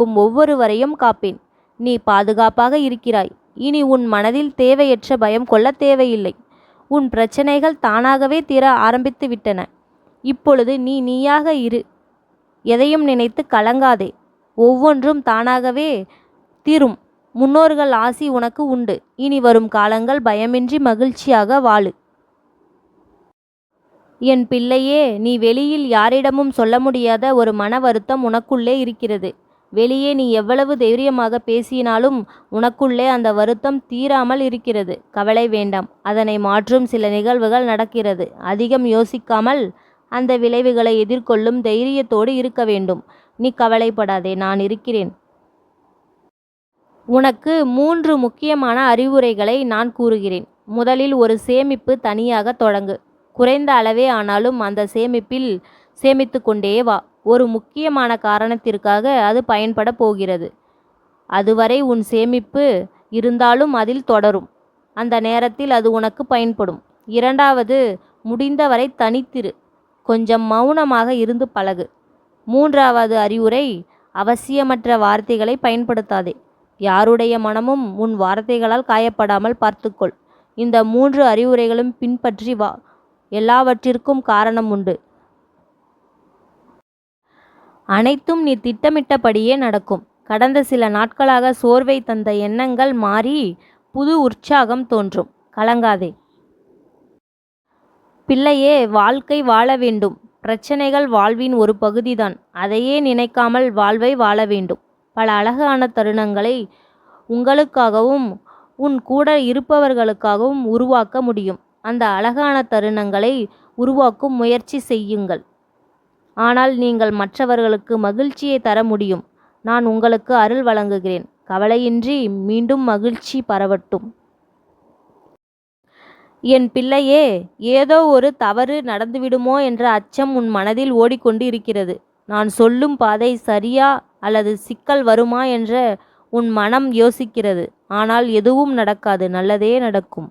இருக்கும் ஒவ்வொருவரையும் காப்பேன். நீ பாதுகாப்பாக இருக்கிறாய். இனி உன் மனதில் தேவையற்ற பயம் கொள்ள தேவையில்லை. உன் பிரச்சனைகள் தானாகவே தீர ஆரம்பித்து விட்டன. இப்பொழுது நீ நீயாக இரு. எதையும் நினைத்து கலங்காதே. ஒவ்வொன்றும் தானாகவே தீரும். முன்னோர்கள் ஆசி உனக்கு உண்டு. இனி வரும் காலங்கள் பயமின்றி மகிழ்ச்சியாக வாழு. என் பிள்ளையே, நீ வெளியில் யாரிடமும் சொல்ல முடியாத ஒரு மன வருத்தம் உனக்குள்ளே இருக்கிறது. வெளியே நீ எவ்வளவு தைரியமாக பேசினாலும் உனக்குள்ளே அந்த வருத்தம் தீராமல் இருக்கிறது. கவலை வேண்டாம். அதனை மாற்றும் சில நிகழ்வுகள் நடக்கிறது. அதிகம் யோசிக்காமல் அந்த விளைவுகளை எதிர்கொள்ளும் தைரியத்தோடு இருக்க வேண்டும். நீ கவலைப்படாதே, நான் இருக்கிறேன். உனக்கு 3 முக்கியமான அறிவுரைகளை நான் கூறுகிறேன். முதலில் ஒரு சேமிப்பு தனியாக தொடங்கு. குறைந்த அளவே ஆனாலும் அந்த சேமிப்பில் சேமித்து கொண்டே வா. ஒரு முக்கியமான காரணத்திற்காக அது பயன்பட போகிறது. அதுவரை உன் சேமிப்பு இருந்தாலும் அதில் தொடரும். அந்த நேரத்தில் அது உனக்கு பயன்படும். இரண்டாவது, முடிந்தவரை தனித்திரு. கொஞ்சம் மௌனமாக இருந்து பழகு. மூன்றாவது அறிவுரை, அவசியமற்ற வார்த்தைகளை பயன்படுத்தாதே. யாருடைய மனமும் உன் வார்த்தைகளால் காயப்படாமல் பார்த்துக்கொள். இந்த 3 அறிவுரைகளும் பின்பற்றி வா. எல்லாவற்றிற்கும் காரணம் உண்டு. அனைத்தும் நீ திட்டமிட்டபடியே நடக்கும். கடந்த சில நாட்களாக சோர்வை தந்த எண்ணங்கள் மாறி புது உற்சாகம் தோன்றும். கலங்காதே. பிள்ளையே, வாழ்க்கை வாழ வேண்டும். பிரச்சனைகள் வாழ்வின் ஒரு பகுதிதான். அதையே நினைக்காமல் வாழ்வை வாழ வேண்டும். பல அழகான தருணங்களை உங்களுக்காகவும் உன் கூட இருப்பவர்களுக்காகவும் உருவாக்க முடியும். அந்த அழகான தருணங்களை உருவாக்கும் முயற்சி செய்யுங்கள். ஆனால் நீங்கள் மற்றவர்களுக்கு மகிழ்ச்சியை தர முடியும். நான் உங்களுக்கு அருள் வழங்குகிறேன். கவலையின்றி மீண்டும் மகிழ்ச்சி பரவட்டும். என் பிள்ளையே, ஏதோ ஒரு தவறு நடந்துவிடுமோ என்ற அச்சம் உன் மனதில் ஓடிக்கொண்டு இருக்கிறது. நான் சொல்லும் பாதை சரியா அல்லது சிக்கல் வருமா என்ற உன் மனம் யோசிக்கிறது. ஆனால் எதுவும் நடக்காது. நல்லதே நடக்கும்.